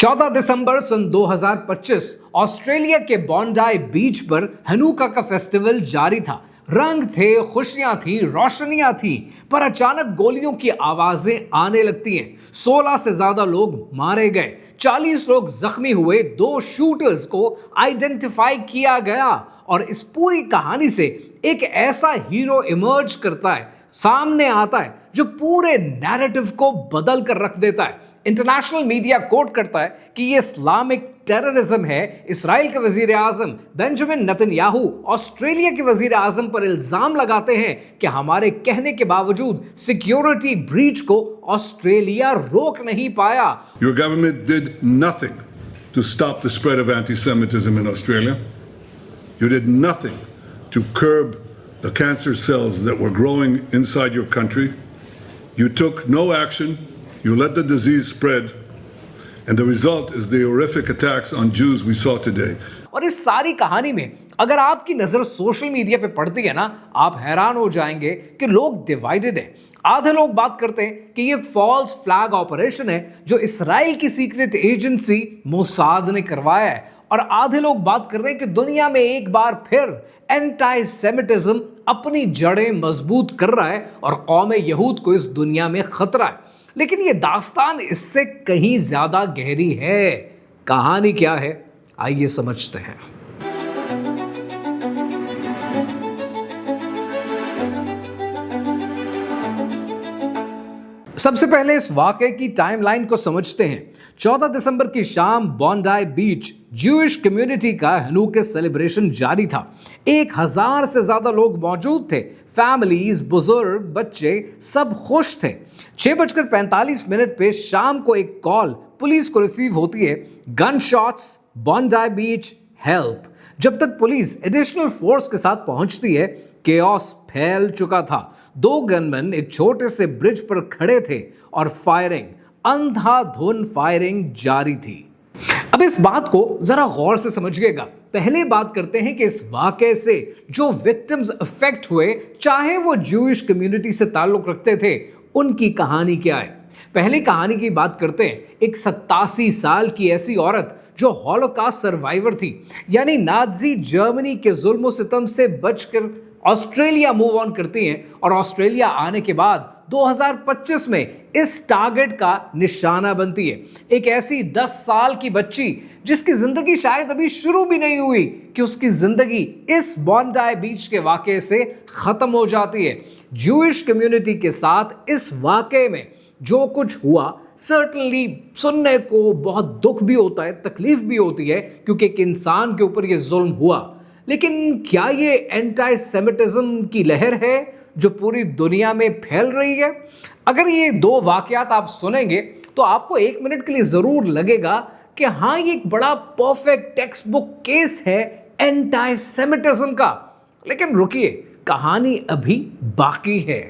14 दिसंबर सन 2025 Australia के बॉन्डाई बीच पर Hanukkah का फेस्टिवल जारी था। रंग थे, खुशियां थी, रोशनियां थी, पर अचानक गोलियों की आवाजें आने लगती हैं। 16 से ज्यादा लोग मारे गए, 40 लोग जख्मी हुए, 2 शूटर्स को आइडेंटिफाई किया गया और इस पूरी कहानी से एक ऐसा हीरो इमर्ज करता है, सामने आता है, जो पूरे नैरेटिव को बदल कर रख देता है। इंटरनेशनल मीडिया कोट करता है कि ये इस्लामिक टेररिज्म है। इस्राइल के वजीर आजम बेंजामिन नेतन्याहू ऑस्ट्रेलिया के वजीर आजम पर इल्जाम लगाते हैं कि हमारे कहने के बावजूद सिक्योरिटी ब्रीच को ऑस्ट्रेलिया रोक नहीं पाया। Your government did nothing to stop the spread of anti-Semitism in Australia. You did nothing to curb the cancer cells that were growing inside your country. You took no action. You let the disease spread, and the result is the horrific attacks on Jews we saw today. और इस सारी कहानी में अगर आपकी नजर social media पे पड़ती है ना, आप हैरान हो जाएंगे कि लोग डिवाइडेड हैं। आधे लोग बात करते हैं कि ये एक फॉल्स फ्लैग ऑपरेशन है जो इसराइल की सीक्रेट एजेंसी मोसाद ने करवाया है, और आधे लोग बात कर रहे हैं कि दुनिया में एक बार फिर एंटी सेमिटिज्म अपनी जड़ें मजबूत कर रहा है और कौम यहूद को इस दुनिया में खतरा है। लेकिन ये दास्तान इससे कहीं ज्यादा गहरी है। कहानी क्या है, आइए समझते हैं। सबसे पहले इस वाकये की टाइमलाइन को समझते हैं। 14 दिसंबर की शाम बॉन्डाई बीच ज्यूइश कम्युनिटी का हनुका सेलिब्रेशन जारी था। 1000 से ज्यादा लोग मौजूद थे। फैमिलीज, बुजुर्ग, बच्चे सब खुश थे। 6:45 पे शाम को एक कॉल पुलिस को रिसीव होती है, गन शॉट्स, बॉन्डाई बीच, हेल्प। जब तक पुलिस एडिशनल फोर्स के साथ पहुंचती है, केओस फैल चुका था। 2 गनमैन एक छोटे से ब्रिज पर खड़े थे और फायरिंग, अंधाधुंध फायरिंग जारी थी। अब इस बात को जरा गौर से समझिएगा। पहले बात करते हैं कि इस वाकये से जो विक्टिम्स अफेक्ट हुए, चाहे वो ज्यूइश कम्युनिटी से ताल्लुक रखते थे, उनकी कहानी क्या है। पहले कहानी की बात करते हैं। एक 87 साल की ऐसी औरत जो हॉलोकास्ट सर्वाइवर थी, यानी नाज़ी जर्मनी के जुल्म सितम से बचकर ऑस्ट्रेलिया मूव ऑन करती हैं और ऑस्ट्रेलिया आने के बाद 2025 में इस टारगेट का निशाना बनती है। एक ऐसी 10 साल की बच्ची जिसकी जिंदगी शायद अभी शुरू भी नहीं हुई कि उसकी जिंदगी इस बॉन्डाई बीच के वाकये से खत्म हो जाती है। ज्यूइश कम्युनिटी के साथ इस वाकये में जो कुछ हुआ, सर्टनली सुनने को बहुत दुख भी होता है, तकलीफ भी होती है, क्योंकि एक इंसान के ऊपर ये जुल्म हुआ। लेकिन क्या ये एंटी सेमिटिज्म की लहर है जो पूरी दुनिया में फैल रही है? अगर ये 2 वाकयात आप सुनेंगे तो आपको 1 मिनट के लिए जरूर लगेगा कि हाँ, ये एक बड़ा परफेक्ट टेक्स्ट बुक केस है एंटी सेमिटिज्म का। लेकिन रुकिए, कहानी अभी बाकी है।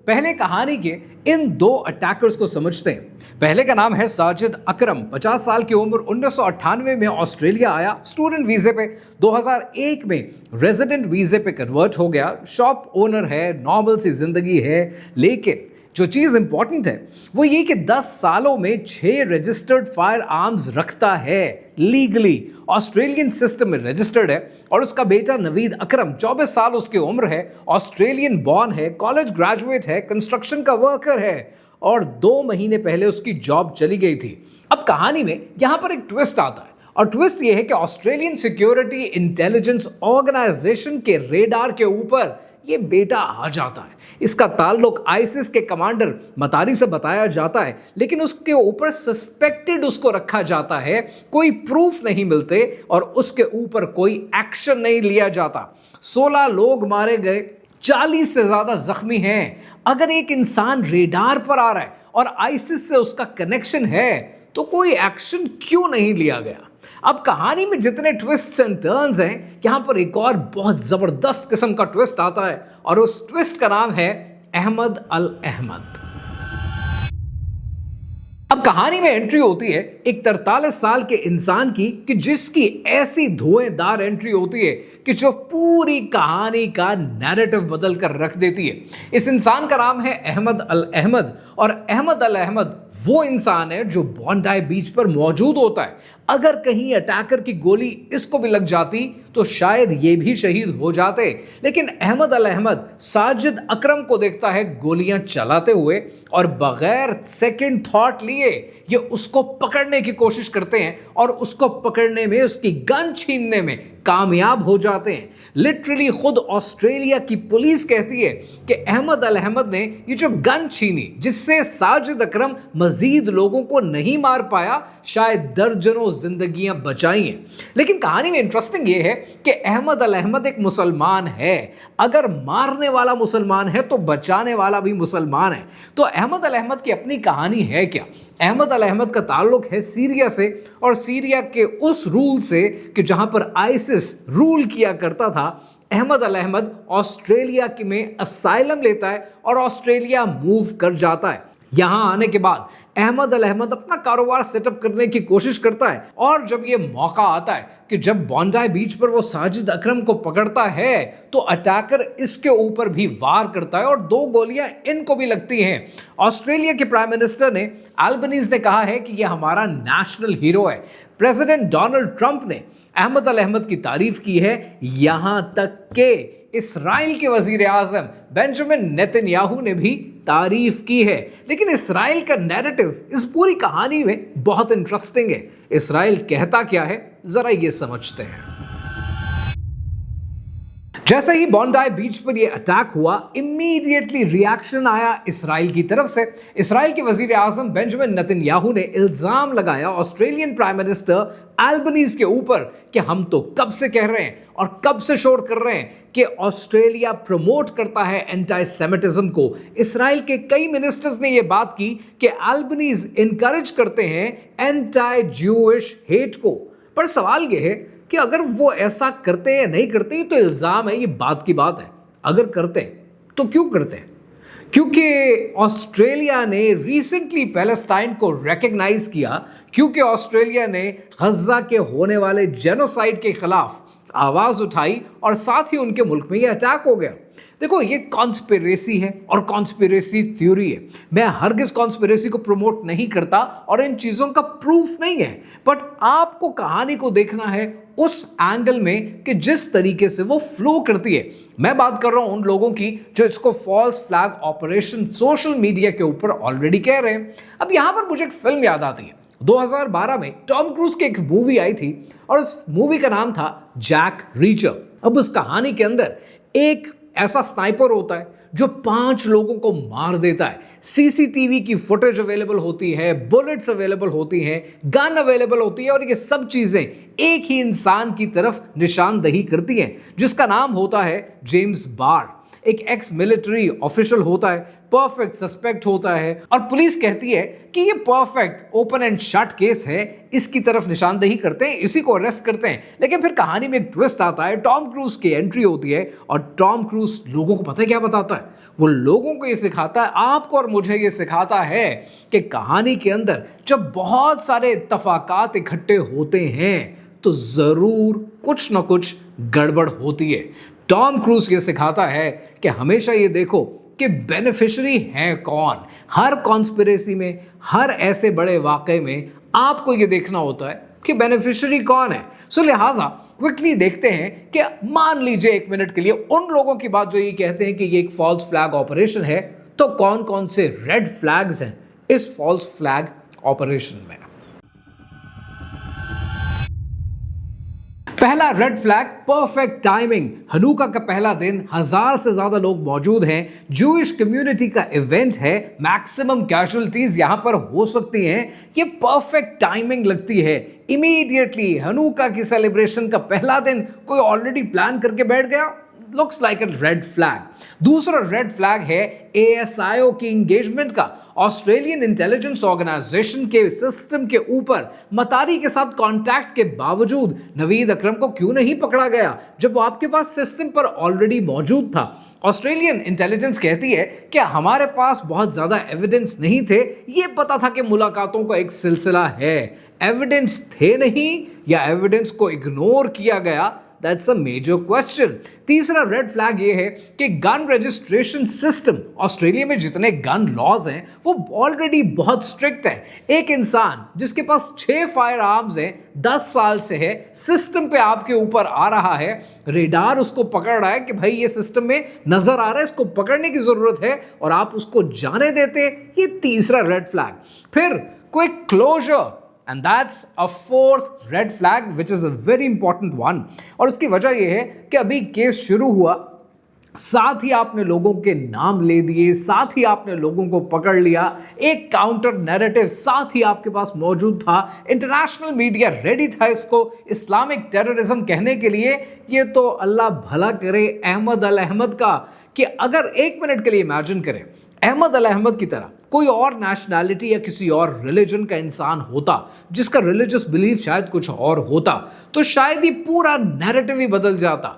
पहले कहानी के इन 2 अटैकर्स को समझते हैं। पहले का नाम है साजिद अकरम, 50 साल की उम्र, 1998 में ऑस्ट्रेलिया आया स्टूडेंट वीजे पे, 2001 में रेजिडेंट वीजे पे कन्वर्ट हो गया। शॉप ओनर है, नॉर्मल सी जिंदगी है। लेकिन जो चीज़ इंपॉर्टेंट है वो ये कि 10 सालों में 6 रजिस्टर्ड फायर आर्म्स रखता है, लीगली ऑस्ट्रेलियन सिस्टम में रजिस्टर्ड है। और उसका बेटा नवीद अकरम, 24 साल उसकी उम्र है, ऑस्ट्रेलियन बॉर्न है, कॉलेज ग्रेजुएट है, कंस्ट्रक्शन का वर्कर है, और 2 महीने पहले उसकी जॉब चली गई थी। अब कहानी में यहां पर एक ट्विस्ट आता है, और ट्विस्ट ये है कि ऑस्ट्रेलियन सिक्योरिटी इंटेलिजेंस ऑर्गेनाइजेशन के रेडार के ऊपर ये बेटा आ जाता है। इसका ताल्लुक आईसिस के कमांडर मतारी से बताया जाता है, लेकिन उसके ऊपर सस्पेक्टेड उसको रखा जाता है। कोई प्रूफ नहीं मिलते और उसके ऊपर कोई एक्शन नहीं लिया जाता। 16 लोग मारे गए, 40 से ज्यादा जख्मी हैं। अगर एक इंसान रेडार पर आ रहा है और आईसिस से उसका कनेक्शन है, तो कोई एक्शन क्यों नहीं लिया गया? अब कहानी में जितने ट्विस्ट्स एंड टर्न्स हैं, यहां पर एक और बहुत जबरदस्त किस्म का ट्विस्ट आता है, और उस ट्विस्ट का नाम है अहमद अल अहमद। अब कहानी में एंट्री होती है एक 43 साल के इंसान की कि जिसकी ऐसी धुएंधार एंट्री होती है कि जो पूरी कहानी का नैरेटिव बदल कर रख देती है। इस इंसान का नाम है अहमद अल अहमद, और अहमद अल अहमद वो इंसान है जो बॉन्डाई बीच पर मौजूद होता है। अगर कहीं अटैकर की गोली इसको भी लग जाती तो शायद ये भी शहीद हो जाते, लेकिन अहमद अल अहमद साजिद अकरम को देखता है गोलियां चलाते हुए और बगैर सेकंड थॉट लिए ये उसको पकड़ने की कोशिश करते हैं और उसको पकड़ने में, उसकी गन छीनने में कामयाब हो जाते हैं। लिटरली खुद ऑस्ट्रेलिया की पुलिस कहती है कि अहमद अल अहमद ने ये जो गन छीनी जिससे साजिद अकरम मजीद लोगों को नहीं मार पाया, शायद दर्जनों जिंदगियां बचाई हैं। लेकिन कहानी में इंटरेस्टिंग ये है कि अहमद अल अहमद एक मुसलमान है। अगर मारने वाला मुसलमान है तो बचाने वाला भी मुसलमान है। तो अहमद अल अहमद की अपनी कहानी है क्या? अहमद अल अहमद का ताल्लुक है सीरिया से, और सीरिया के उस रूल से कि जहां पर आईसिस रूल किया करता था। अहमद अल अहमद ऑस्ट्रेलिया में असाइलम लेता है और ऑस्ट्रेलिया मूव कर जाता है। यहां आने के बाद अहमद अल अहमद अपना कारोबार सेटअप करने की कोशिश करता है, और जब ये मौका आता है कि जब बॉन्डाई बीच पर वो साजिद अकरम को पकड़ता है तो अटैकर इसके ऊपर भी वार करता है और 2 गोलियां इनको भी लगती हैं। ऑस्ट्रेलिया के प्राइम मिनिस्टर ने अल्बनीज ने कहा है कि ये हमारा नेशनल हीरो है। प्रेसिडेंट डोनाल्ड ट्रंप ने अहमद अल अहमद की तारीफ की है, यहां तक के इसराइल के वजीर आजम बेंजामिन नेतन्याहू ने भी तारीफ की है। लेकिन इसराइल का नैरेटिव इस पूरी कहानी में बहुत इंटरेस्टिंग है। इसराइल कहता क्या है, जरा ये समझते हैं। जैसे ही बॉन्डाई बीच पर यह अटैक हुआ, इमीडिएटली रिएक्शन आया इसराइल की तरफ से। इसराइल के वजीर आजम बेंजामिन नेतन्याहू ने इल्जाम लगाया ऑस्ट्रेलियन प्राइम मिनिस्टर अल्बनीज के ऊपर कि हम तो कब से कह रहे हैं और कब से शोर कर रहे हैं कि ऑस्ट्रेलिया प्रमोट करता है एंटी सेमिटिज्म को। इसराइल के कई मिनिस्टर्स ने यह बात की कि अल्बनीज इनकरेज करते हैं एंटी ज्यूइश हेट को। पर सवाल यह है कि अगर वो ऐसा करते हैं या नहीं करते, ये तो इल्जाम है, ये बात की बात है। अगर करते हैं तो क्यों करते हैं? क्योंकि ऑस्ट्रेलिया ने रिसेंटली पैलेस्टाइन को रिकॉग्नाइज किया, क्योंकि ऑस्ट्रेलिया ने गजा के होने वाले जेनोसाइड के खिलाफ आवाज उठाई और साथ ही उनके मुल्क में ये अटैक हो गया। देखो, ये कॉन्स्पिरेसी है और कॉन्स्पिरेसी थ्योरी है। मैं हरगिज कॉन्स्पिरेसी को प्रमोट नहीं करता और इन चीजों का प्रूफ नहीं है, बट आपको कहानी को देखना है उस एंगल में कि जिस तरीके से वो फ्लो करती है। मैं बात कर रहा हूं उन लोगों की जो इसको false flag operation social media के ऊपर ऑलरेडी कह रहे हैं। अब यहां पर मुझे एक फिल्म याद आती है। 2012 में टॉम क्रूज की एक मूवी आई थी और उस मूवी का नाम था जैक रीचर। अब उस कहानी के अंदर एक ऐसा स्नाइपर होता है जो 5 लोगों को मार देता है। सीसीटीवी की फुटेज अवेलेबल होती है, बुलेट्स अवेलेबल होती हैं, गन अवेलेबल होती है, और ये सब चीजें एक ही इंसान की तरफ निशानदही करती हैं जिसका नाम होता है जेम्स बार। एक एक्स मिलिट्री ऑफिशियल होता है, परफेक्ट सस्पेक्ट होता है, और पुलिस कहती है कि ये perfect open and shut case है, इसकी तरफ निशानदेही करते हैं, इसी को अरेस्ट करते हैं। लेकिन फिर कहानी में एक ट्विस्ट आता है, टॉम क्रूज की एंट्री होती है और टॉम क्रूज लोगों को पता है क्या बताता है? वो लोगों को ये सिखाता है, आपको और मुझे ये सिखाता है कि कहानी के अंदर जब बहुत सारे इत्तफाकात इकट्ठे होते हैं तो जरूर कुछ ना कुछ गड़बड़ होती है। टॉम क्रूज ये सिखाता है कि हमेशा ये देखो कि बेनिफिशियरी है कौन। हर कॉन्स्पिरेसी में, हर ऐसे बड़े वाकये में आपको ये देखना होता है कि बेनिफिशियरी कौन है। सो लिहाजा क्विकली देखते हैं कि मान लीजिए 1 मिनट के लिए उन लोगों की बात जो ये कहते हैं कि ये एक फॉल्स फ्लैग ऑपरेशन है, तो कौन कौन से रेड फ्लैग्स हैं इस फॉल्स फ्लैग ऑपरेशन में। पहला red flag, perfect timing. Hanukkah का पहला दिन, 1000 से ज्यादा लोग मौजूद हैं, ज्यूइश कम्युनिटी का इवेंट है, मैक्सिमम कैजुअलिटीज यहां पर हो सकती हैं। ये परफेक्ट टाइमिंग लगती है। इमीडिएटली हनुका की सेलिब्रेशन का पहला दिन कोई ऑलरेडी प्लान करके बैठ गया? लुक्स लाइक अ रेड फ्लैग। दूसरा रेड फ्लैग है ASIO की इंगेजमेंट का। ऑस्ट्रेलियन इंटेलिजेंस ऑर्गेनाइजेशन के सिस्टम के ऊपर मतारी के साथ कांटेक्ट के बावजूद नवीद अकरम को क्यों नहीं पकड़ा गया जब वो आपके पास सिस्टम पर ऑलरेडी मौजूद था? ऑस्ट्रेलियन इंटेलिजेंस कहती है कि हमारे पास बहुत ज्यादा एविडेंस नहीं थे, ये पता था कि मुलाकातों का एक सिलसिला है। एविडेंस थे नहीं या एविडेंस को इग्नोर किया गया? That's a major question. तीसरा रेड फ्लैग ये है कि गन रजिस्ट्रेशन सिस्टम, ऑस्ट्रेलिया में जितने गन लॉज हैं वो ऑलरेडी बहुत स्ट्रिक्ट है। एक इंसान जिसके पास 6 फायर आर्म्स हैं, 10 साल से है, सिस्टम पे आपके ऊपर आ रहा है, रेडार उसको पकड़ रहा है कि भाई ये सिस्टम में नजर आ रहा है, इसको पकड़ने की जरूरत है, और आप उसको जाने देते, ये तीसरा रेड फ्लैग। फिर quick closure, and that's a fourth red flag which is a very important one। और उसकी वजह यह है कि अभी केस शुरू हुआ, साथ ही आपने लोगों के नाम ले दिए, साथ ही आपने लोगों को पकड़ लिया, एक काउंटर नैरेटिव साथ ही आपके पास मौजूद था, इंटरनेशनल मीडिया रेडी था इसको इस्लामिक टेररिज्म कहने के लिए। ये तो अल्लाह भला करे अहमद अल अहमद का, कि अगर 1 मिनट के लिए इमेजिन करें अहमद अल अहमद की तरह कोई और नेशनैलिटी या किसी और रिलीजन का इंसान होता जिसका रिलीजियस बिलीफ शायद कुछ और होता, तो शायद ही पूरा नैरेटिव ही बदल जाता।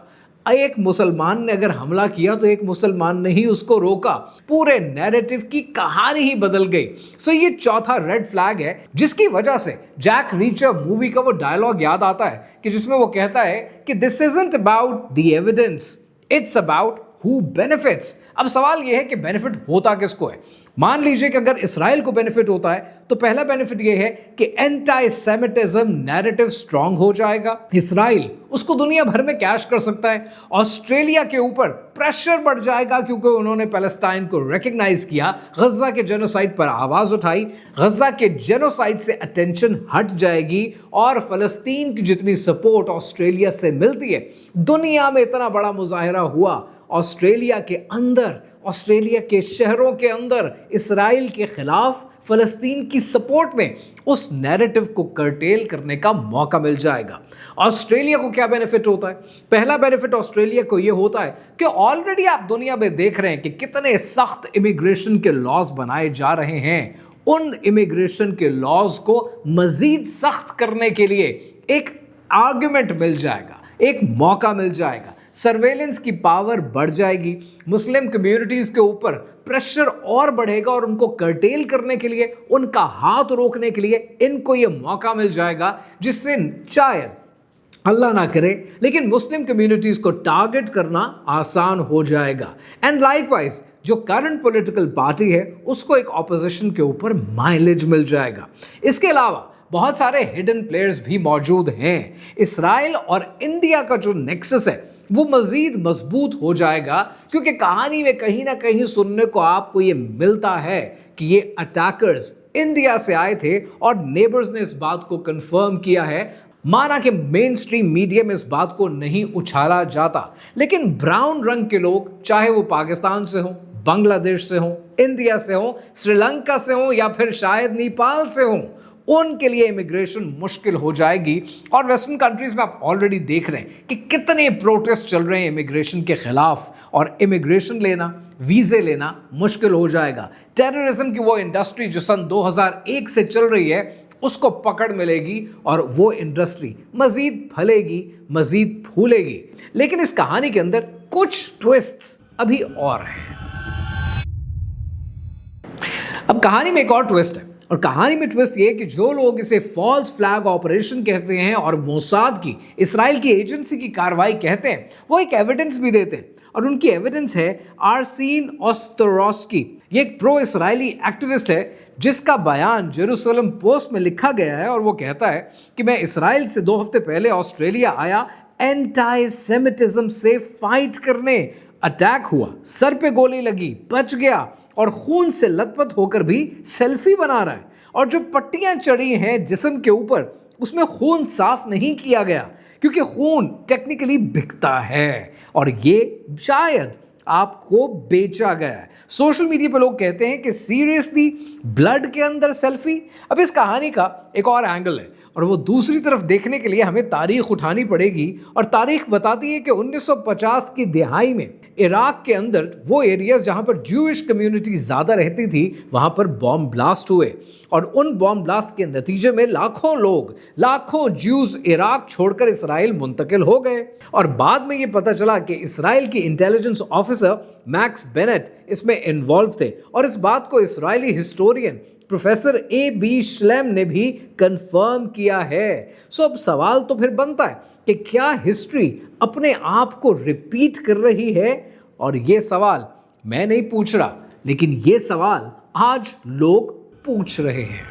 एक मुसलमान ने अगर हमला किया तो एक मुसलमान ने ही उसको रोका, पूरे नैरेटिव की कहानी ही बदल गई। सो ये चौथा रेड फ्लैग है जिसकी वजह से जैक रीचर मूवी का वो डायलॉग याद आता है कि जिसमें वो कहता है कि this isn't about the evidence, it's about who benefits. अब सवाल यह है कि बेनिफिट होता किसको है? मान लीजिए कि अगर इसराइल को बेनिफिट होता है तो पहला बेनिफिट यह है कि एंटी सेमिटिज्म नैरेटिव स्ट्रांग हो जाएगा, इसराइल उसको दुनिया भर में कैश कर सकता है, ऑस्ट्रेलिया के ऊपर प्रेशर बढ़ जाएगा क्योंकि उन्होंने पैलेस्टाइन को रिकॉग्नाइज किया, गजा के जेनोसाइड पर आवाज उठाई, गजा के जेनोसाइड से अटेंशन हट जाएगी और फलस्तीन की जितनी सपोर्ट ऑस्ट्रेलिया से मिलती है, दुनिया में इतना बड़ा मुजाहिरा हुआ ऑस्ट्रेलिया के अंदर, ऑस्ट्रेलिया के शहरों के अंदर इसराइल के खिलाफ फलस्तीन की सपोर्ट में, उस नैरेटिव को कर्टेल करने का मौका मिल जाएगा। ऑस्ट्रेलिया को क्या बेनिफिट होता है? पहला बेनिफिट ऑस्ट्रेलिया को यह होता है कि ऑलरेडी आप दुनिया में देख रहे हैं कि कितने सख्त इमिग्रेशन के लॉज बनाए जा रहे हैं। उन इमिग्रेशन के लॉज को मजीद सख्त करने के लिए एक आर्गुमेंट मिल जाएगा, एक मौका मिल जाएगा, सर्वेलेंस की पावर बढ़ जाएगी, मुस्लिम कम्युनिटीज के ऊपर प्रेशर और बढ़ेगा और उनको कर्टेल करने के लिए, उनका हाथ रोकने के लिए इनको ये मौका मिल जाएगा, जिससे शायद अल्लाह ना करे लेकिन मुस्लिम कम्युनिटीज को टारगेट करना आसान हो जाएगा। एंड लाइकवाइज जो करंट पॉलिटिकल पार्टी है उसको एक ऑपोजिशन के ऊपर माइलेज मिल जाएगा। इसके अलावा बहुत सारे हिडन प्लेयर्स भी मौजूद हैं। इसराइल और इंडिया का जो नेक्सस है वो मजीद मजबूत हो जाएगा, क्योंकि कहानी में कहीं ना कहीं सुनने को आपको ये मिलता है कि ये अटैकर्स इंडिया से आए थे और नेबर्स ने इस बात को कंफर्म किया है। माना कि मेन स्ट्रीम मीडिया में इस बात को नहीं उछाला जाता, लेकिन ब्राउन रंग के लोग, चाहे वो पाकिस्तान से हो, बांग्लादेश से हो, इंडिया से हो, श्रीलंका से हो या फिर शायद नेपाल से हो, उनके लिए इमिग्रेशन मुश्किल हो जाएगी। और वेस्टर्न कंट्रीज में आप ऑलरेडी देख रहे हैं कि कितने प्रोटेस्ट चल रहे हैं इमिग्रेशन के खिलाफ, और इमिग्रेशन लेना, वीजे लेना मुश्किल हो जाएगा। टेररिज्म की वो इंडस्ट्री जो सन 2001 से चल रही है उसको पकड़ मिलेगी और वो इंडस्ट्री मजीद फलेगी, मजीद फूलेगी। लेकिन इस कहानी के अंदर कुछ ट्विस्ट्स अभी और हैं। अब कहानी में एक और ट्विस्ट है, और कहानी में ट्विस्ट ये कि जो लोग इसे फॉल्स फ्लैग ऑपरेशन कहते हैं और मोसाद की, इसराइल की एजेंसी की कार्रवाई कहते हैं, वो एक एविडेंस भी देते हैं, और उनकी एविडेंस है आर्सीन ओस्टरोस्की। ये एक प्रो इसराइली एक्टिविस्ट है जिसका बयान जेरूसलम पोस्ट में लिखा गया है, और वो कहता है कि मैं इसराइल से 2 हफ्ते पहले ऑस्ट्रेलिया आया एंटी सेमिटिज्म से फाइट करने। अटैक हुआ, सर पे गोली लगी, बच गया, और खून से लथपथ होकर भी सेल्फी बना रहा है, और जो पट्टियां चढ़ी हैं जिस्म के ऊपर उसमें खून साफ नहीं किया गया, क्योंकि खून टेक्निकली बिकता है और ये शायद आपको बेचा गया है। सोशल मीडिया पे लोग कहते हैं कि सीरियसली ब्लड के अंदर सेल्फी। अब इस कहानी का एक और एंगल है, और वो दूसरी तरफ देखने के लिए हमें तारीख उठानी पड़ेगी, और तारीख बताती है कि 1950 की दिहाई में इराक के अंदर वो एरियाज जहां पर ज्यूइश कम्युनिटी ज़्यादा रहती थी वहां पर बॉम्ब ब्लास्ट हुए, और उन बॉम्ब ब्लास्ट के नतीजे में लाखों लोग, लाखों ज्यूज इराक छोड़कर इसराइल मुंतकिल हो गए। और बाद में ये पता चला कि इसराइल की इंटेलिजेंस ऑफिसर मैक्स बेनेट इसमें इन्वॉल्व थे, और इस बात को इसराइली हिस्टोरियन प्रोफेसर A.B. श्लेम ने भी कंफर्म किया है। सो अब सवाल तो फिर बनता है कि क्या हिस्ट्री अपने आप को रिपीट कर रही है? और ये सवाल मैं नहीं पूछ रहा, लेकिन ये सवाल आज लोग पूछ रहे हैं।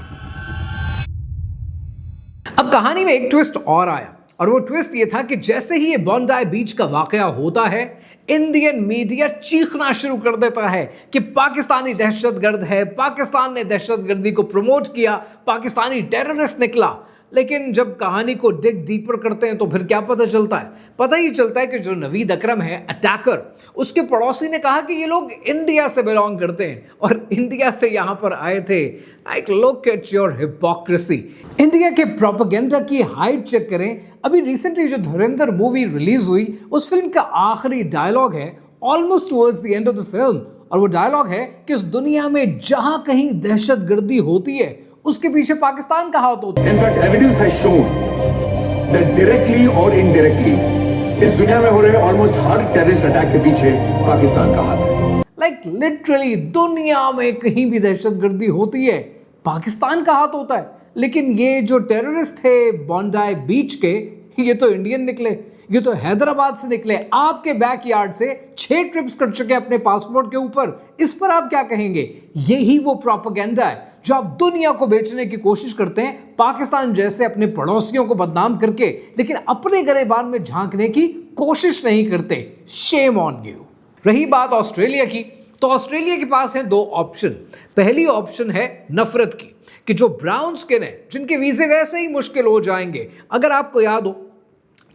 अब कहानी में एक ट्विस्ट और आया, और वो ट्विस्ट ये था कि जैसे ही ये बॉन्डाई बीच का वाकया होता है, इंडियन मीडिया चीखना शुरू कर देता है कि पाकिस्तानी दहशतगर्द है, पाकिस्तान ने दहशतगर्दी को प्रमोट किया, पाकिस्तानी टेररिस्ट निकला। लेकिन जब कहानी को डिग डीपर करते हैं तो फिर क्या पता चलता है? पता ही चलता है कि जो नवीद अकरम है अटैकर, उसके पड़ोसी ने कहा कि ये लोग इंडिया से बिलोंग करते हैं और इंडिया से यहाँ पर आए थे। Like look at your hypocrisy. India के प्रोपेगेंडा की हाइट चेक करें। अभी रिसेंटली जो धुरंधर मूवी रिलीज हुई, उस फिल्म का आखिरी डायलॉग है almost towards the end of the film, और वो डायलॉग है कि इस दुनिया में जहां कहीं दहशतगर्दी होती है उसके पीछे पाकिस्तान का हाथ होता है। In fact, evidence has shown that directly or indirectly इस दुनिया में हो रहे ऑलमोस्ट हर टेररिस्ट अटैक के पीछे पाकिस्तान का हाथ है। लाइक लिटरली दुनिया में कहीं भी दहशतगर्दी होती है पाकिस्तान का हाथ होता है। लेकिन ये जो टेररिस्ट थे बॉन्डाई बीच के, ये तो इंडियन निकले, ये तो हैदराबाद से निकले, आपके बैकयार्ड से 6 ट्रिप्स कर चुके अपने पासपोर्ट के ऊपर। इस पर आप क्या कहेंगे? यही वो प्रोपेगेंडा है जो आप दुनिया को बेचने की कोशिश करते हैं, पाकिस्तान जैसे अपने पड़ोसियों को बदनाम करके, लेकिन अपने गरेबान में झांकने की कोशिश नहीं करते। Shame on you. रही बात ऑस्ट्रेलिया की, तो ऑस्ट्रेलिया के पास है 2 ऑप्शन। पहली ऑप्शन है नफरत की, कि जो ब्राउन स्किन है, जिनके वीजे वैसे ही मुश्किल हो जाएंगे। अगर आपको याद हो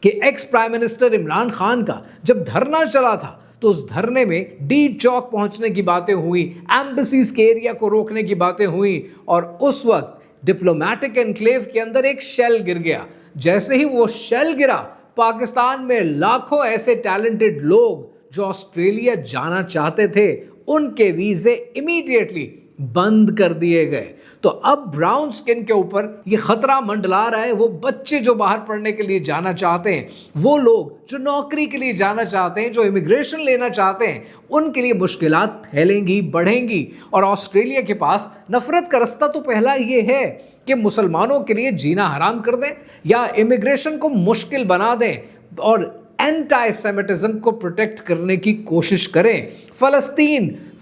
कि ex prime minister Imran Khan का जब धरना चला था, तो उस धरने में डी चौक पहुंचने की बातें हुई, एम्बेसीज के एरिया को रोकने की बातें हुई, और उस वक्त डिप्लोमेटिक एनक्लेव के अंदर एक शेल गिर गया। जैसे ही वो शेल गिरा, पाकिस्तान में लाखों ऐसे टैलेंटेड लोग जो ऑस्ट्रेलिया जाना चाहते थे, उनके वीजे इमीडिएटली बंद कर दिए गए। तो अब ब्राउन स्किन के ऊपर ये खतरा मंडला रहा है। वो बच्चे जो बाहर पढ़ने के लिए जाना चाहते हैं, वो लोग जो नौकरी के लिए जाना चाहते हैं, जो इमिग्रेशन लेना चाहते हैं, उनके लिए मुश्किलात फैलेंगी, बढ़ेंगी। और ऑस्ट्रेलिया के पास नफरत का रास्ता तो पहला ये है कि मुसलमानों के लिए जीना हराम कर दें या इमिग्रेशन को मुश्किल बना दें और एंटी सेमिटिज्म को प्रोटेक्ट करने की कोशिश करें।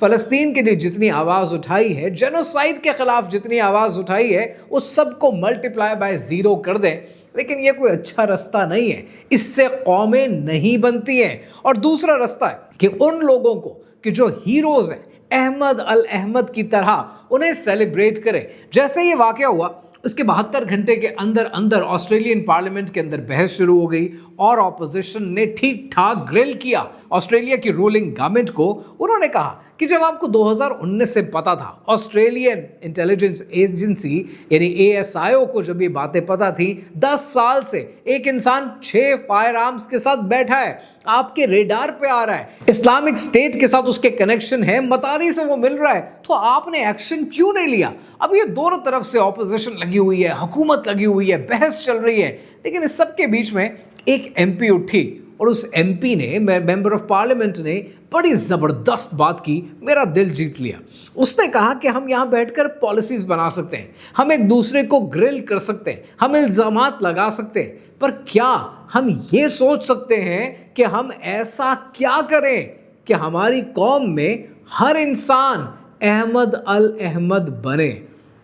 फलस्तीन के लिए जितनी आवाज़ उठाई है, जेनोसाइड के खिलाफ जितनी आवाज़ उठाई है, उस सब को मल्टीप्लाई बाय 0 कर दें। लेकिन ये कोई अच्छा रास्ता नहीं है, इससे कौमें नहीं बनती हैं। और दूसरा रास्ता है कि उन लोगों को कि जो हीरोज़ हैं, अहमद अल अहमद की तरह, उन्हें सेलिब्रेट करें। जैसे ये वाक़या हुआ, उसके 72 घंटे के अंदर अंदर ऑस्ट्रेलियन पार्लियामेंट के अंदर बहस शुरू हो गई और ऑपोजिशन ने ठीक ठाक ग्रिल किया ऑस्ट्रेलिया की रूलिंग गवर्नमेंट को। उन्होंने कहा कि जब आपको 2019 से पता था, ऑस्ट्रेलियन इंटेलिजेंस एजेंसी यानी ASIO को जब ये बातें पता थी, 10 साल से एक इंसान 6 फायर आर्म्स के साथ बैठा है, आपके रेडार पे आ रहा है, इस्लामिक स्टेट के साथ उसके कनेक्शन है, मतारी से वो मिल रहा है, तो आपने एक्शन क्यों नहीं लिया? अब ये दोनों तरफ से ऑपोजिशन लगी हुई है, हुकूमत लगी हुई है, बहस चल रही है। लेकिन इस सब के बीच में एक MP उठी और उस MP ने, मेंबर ऑफ पार्लियामेंट ने, बड़ी ज़बरदस्त बात की, मेरा दिल जीत लिया। उसने कहा कि हम यहाँ बैठकर पॉलिसीज़ बना सकते हैं, हम एक दूसरे को ग्रिल कर सकते हैं, हम इल्ज़ामात लगा सकते हैं, पर क्या हम ये सोच सकते हैं कि हम ऐसा क्या करें कि हमारी कौम में हर इंसान अहमद अल अहमद बने?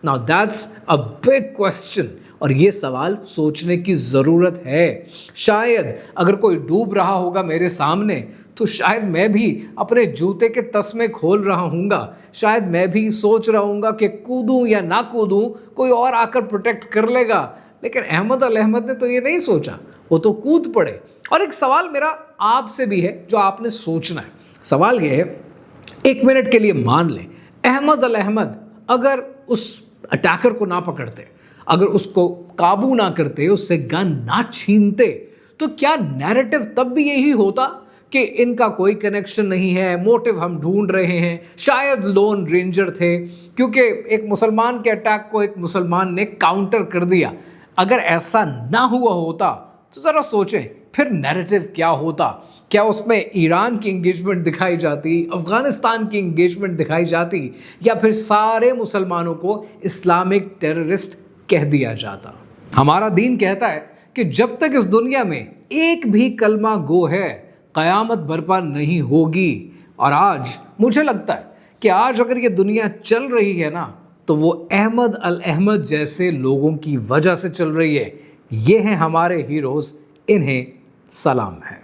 Now that's a big question, और ये सवाल सोचने की ज़रूरत है। शायद अगर कोई डूब रहा होगा मेरे सामने, तो शायद मैं भी अपने जूते के तस्मे खोल रहा हूँगा, शायद मैं भी सोच रहा हूँगा कि कूदूँ या ना कूदूँ, कोई और आकर प्रोटेक्ट कर लेगा। लेकिन अहमद अल अहमद ने तो ये नहीं सोचा, वो तो कूद पड़े। और एक सवाल मेरा आपसे भी है जो आपने सोचना है। सवाल ये है, 1 मिनट के लिए मान लें अहमद अल अहमद अगर उस अटैकर को ना पकड़ते, अगर उसको काबू ना करते, उससे गन ना छीनते, तो क्या नैरेटिव तब भी यही होता कि इनका कोई कनेक्शन नहीं है, मोटिव हम ढूंढ रहे हैं, शायद लोन रेंजर थे, क्योंकि एक मुसलमान के अटैक को एक मुसलमान ने काउंटर कर दिया। अगर ऐसा ना हुआ होता तो ज़रा सोचें फिर नैरेटिव क्या होता। क्या उसमें ईरान की इंगेजमेंट दिखाई जाती, अफगानिस्तान की इंगेजमेंट दिखाई जाती, या फिर सारे मुसलमानों को इस्लामिक टेररिस्ट कह दिया जाता। हमारा दीन कहता है कि जब तक इस दुनिया में एक भी कलमा गो है, क़यामत बर्पा नहीं होगी। और आज मुझे लगता है कि आज अगर ये दुनिया चल रही है ना, तो वो अहमद अल अहमद जैसे लोगों की वजह से चल रही है। ये हैं हमारे हीरोज़, इन्हें सलाम है।